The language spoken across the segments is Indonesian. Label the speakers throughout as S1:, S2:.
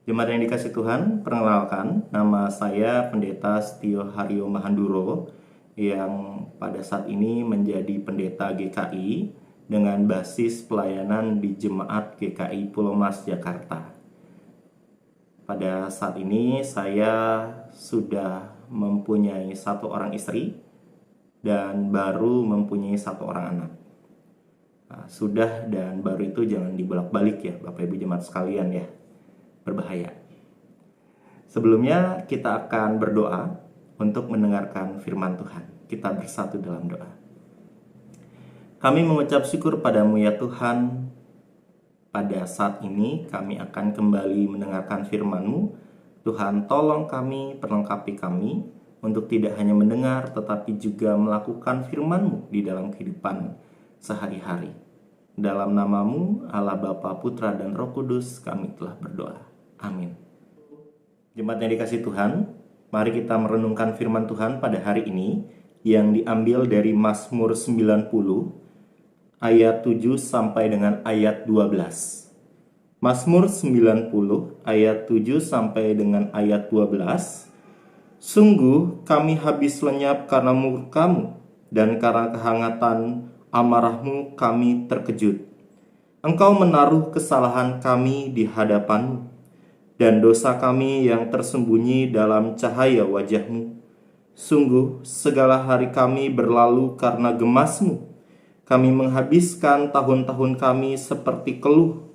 S1: Jemaat yang dikasih Tuhan, perkenalkan, nama saya Pendeta Setio Haryo Mahanduro yang pada saat ini menjadi pendeta GKI dengan basis pelayanan di Jemaat GKI Pulau Mas, Jakarta. Pada saat ini saya sudah mempunyai satu orang istri dan baru mempunyai satu orang anak. Sudah dan baru itu jangan dibolak-balik ya Bapak Ibu jemaat sekalian ya, berbahaya. Sebelumnya kita akan berdoa untuk mendengarkan firman Tuhan. Kita bersatu dalam doa. Kami mengucap syukur padamu ya Tuhan. Pada saat ini kami akan kembali mendengarkan firman-Mu. Tuhan, tolong kami, perlengkapi kami untuk tidak hanya mendengar tetapi juga melakukan firman-Mu di dalam kehidupan sehari-hari. Dalam nama-Mu, Allah Bapa, Putra, dan Roh Kudus, kami telah berdoa. Amin. Jemaat yang dikasih Tuhan, mari kita merenungkan firman Tuhan pada hari ini yang diambil dari Mazmur 90 ayat 7 sampai dengan ayat 12. Mazmur 90 ayat 7 sampai dengan ayat 12. Sungguh kami habis lenyap karena murka-Mu, dan karena kehangatan amarah-Mu kami terkejut. Engkau menaruh kesalahan kami di hadapan-Mu, dan dosa kami yang tersembunyi dalam cahaya wajah-Mu. Sungguh segala hari kami berlalu karena gemas-Mu. Kami menghabiskan tahun-tahun kami seperti keluh.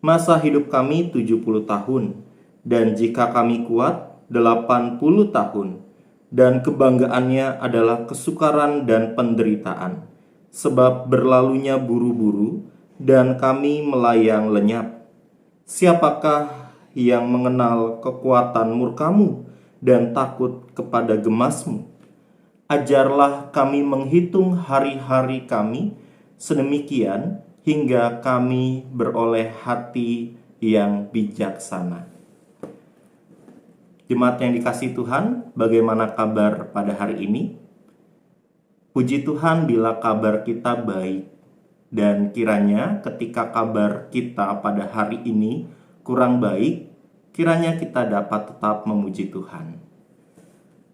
S1: Masa hidup kami 70 tahun, dan jika kami kuat 80 tahun. Dan kebanggaannya adalah kesukaran dan penderitaan, sebab berlalunya buru-buru, dan kami melayang lenyap. Siapakah yang mengenal kekuatan murka-Mu dan takut kepada gemas-Mu? Ajarlah kami menghitung hari-hari kami sedemikian hingga kami beroleh hati yang bijaksana. Jemaat yang dikasihi Tuhan, bagaimana kabar pada hari ini? Puji Tuhan bila kabar kita baik. Dan kiranya ketika kabar kita pada hari ini kurang baik, kiranya kita dapat tetap memuji Tuhan.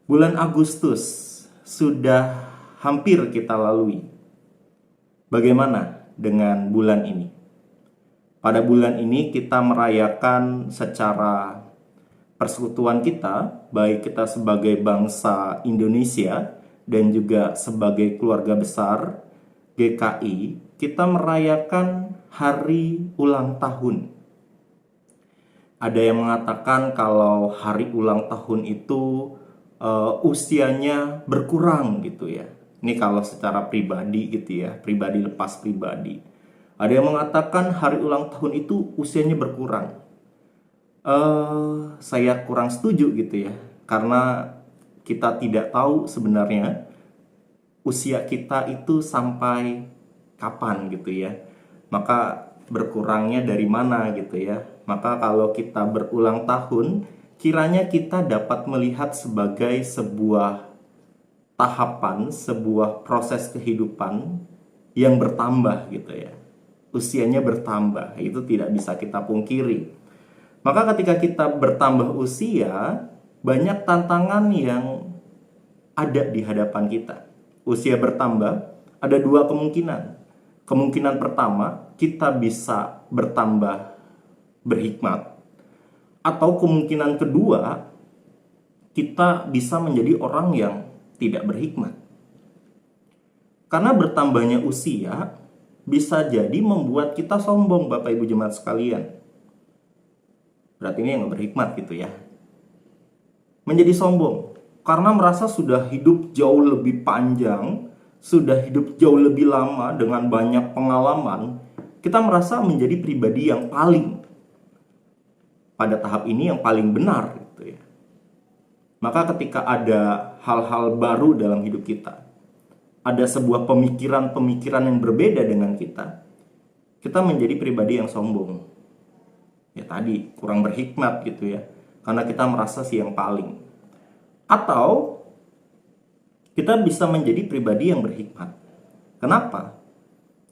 S1: Bulan Agustus sudah hampir kita lalui. Bagaimana dengan bulan ini? Pada bulan ini kita merayakan secara persekutuan kita, baik kita sebagai bangsa Indonesia dan juga sebagai keluarga besar GKI, kita merayakan hari ulang tahun. Ada yang mengatakan kalau hari ulang tahun itu usianya berkurang gitu ya. Ini kalau secara pribadi gitu ya, pribadi lepas pribadi. Ada yang mengatakan hari ulang tahun itu usianya berkurang. Saya kurang setuju gitu ya, karena kita tidak tahu sebenarnya usia kita itu sampai kapan gitu ya. Maka berkurangnya dari mana gitu ya. Maka kalau kita berulang tahun, kiranya kita dapat melihat sebagai sebuah tahapan, sebuah proses kehidupan yang bertambah gitu ya. Usianya bertambah, itu tidak bisa kita pungkiri. Maka ketika kita bertambah usia, banyak tantangan yang ada di hadapan kita. Usia bertambah, ada dua kemungkinan. Kemungkinan pertama, kita bisa bertambah berhikmat. Atau kemungkinan kedua, kita bisa menjadi orang yang tidak berhikmat. Karena bertambahnya usia bisa jadi membuat kita sombong, Bapak Ibu jemaat sekalian. Berarti ini yang berhikmat gitu ya. Menjadi sombong karena merasa sudah hidup jauh lebih panjang, sudah hidup jauh lebih lama dengan banyak pengalaman, kita merasa menjadi pribadi yang paling pada tahap ini yang paling benar gitu ya. Maka ketika ada hal-hal baru dalam hidup kita, ada sebuah pemikiran-pemikiran yang berbeda dengan kita menjadi pribadi yang sombong. Ya tadi, kurang berhikmat gitu ya. Karena kita merasa si yang paling. Atau kita bisa menjadi pribadi yang berhikmat. Kenapa?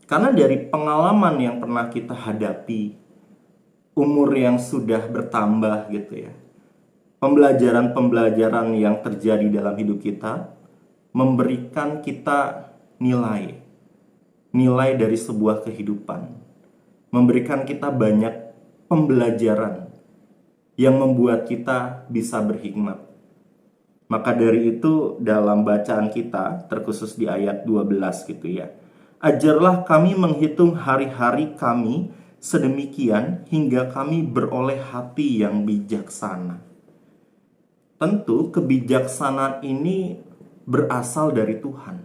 S1: Karena dari pengalaman yang pernah kita hadapi, umur yang sudah bertambah gitu ya. Pembelajaran-pembelajaran yang terjadi dalam hidup kita memberikan kita nilai dari sebuah kehidupan, memberikan kita banyak pembelajaran yang membuat kita bisa berhikmat. Maka dari itu dalam bacaan kita, terkhusus di ayat 12 gitu ya, ajarlah kami menghitung hari-hari kami sedemikian hingga kami beroleh hati yang bijaksana. Tentu kebijaksanaan ini berasal dari Tuhan.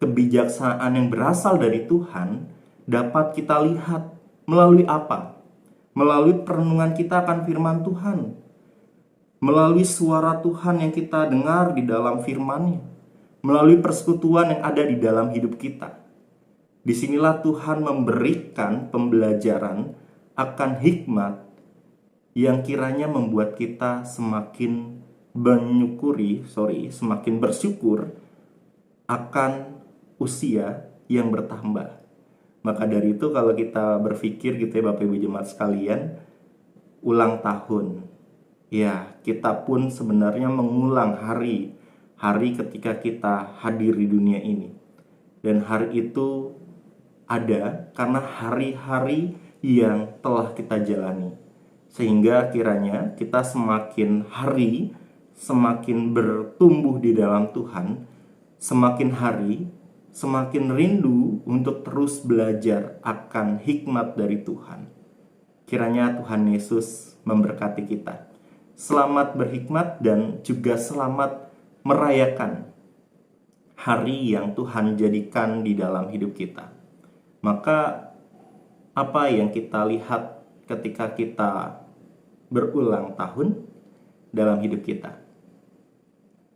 S1: Kebijaksanaan yang berasal dari Tuhan dapat kita lihat melalui apa? Melalui perenungan kita akan firman Tuhan, melalui suara Tuhan yang kita dengar di dalam firman-Nya, melalui persekutuan yang ada di dalam hidup kita. Disinilah Tuhan memberikan pembelajaran akan hikmat yang kiranya membuat kita semakin semakin bersyukur akan usia yang bertambah. Maka dari itu kalau kita berpikir gitu ya Bapak Ibu Jemaat sekalian, ulang tahun, ya kita pun sebenarnya mengulang hari ketika kita hadir di dunia ini. Dan hari itu ada karena hari-hari yang telah kita jalani. Sehingga kiranya kita semakin hari semakin bertumbuh di dalam Tuhan, semakin hari semakin rindu untuk terus belajar akan hikmat dari Tuhan. Kiranya Tuhan Yesus memberkati kita. Selamat berhikmat dan juga selamat merayakan hari yang Tuhan jadikan di dalam hidup kita. Maka apa yang kita lihat ketika kita berulang tahun dalam hidup kita?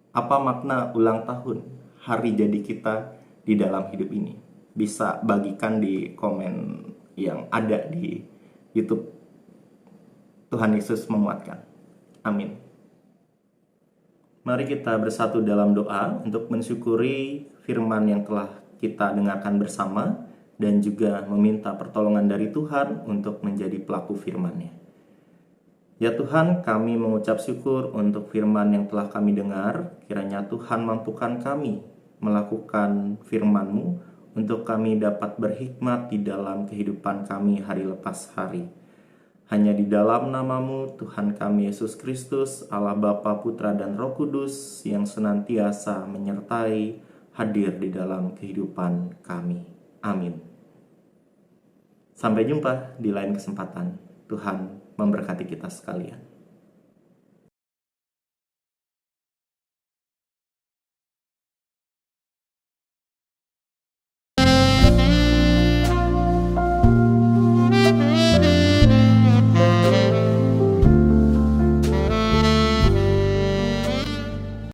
S1: Apa makna ulang tahun, hari jadi kita di dalam hidup ini? Bisa bagikan di komen yang ada di YouTube. Tuhan Yesus memuatkan. Amin. Mari kita bersatu dalam doa untuk mensyukuri firman yang telah kita dengarkan bersama dan juga meminta pertolongan dari Tuhan untuk menjadi pelaku firman-Nya. Ya Tuhan, kami mengucap syukur untuk firman yang telah kami dengar. Kiranya Tuhan mampukan kami melakukan firman-Mu untuk kami dapat berhikmat di dalam kehidupan kami hari lepas hari. Hanya di dalam nama-Mu, Tuhan kami Yesus Kristus, Allah Bapa, Putra, dan Roh Kudus yang senantiasa menyertai hadir di dalam kehidupan kami. Amin. Sampai jumpa di lain kesempatan. Tuhan memberkati kita sekalian.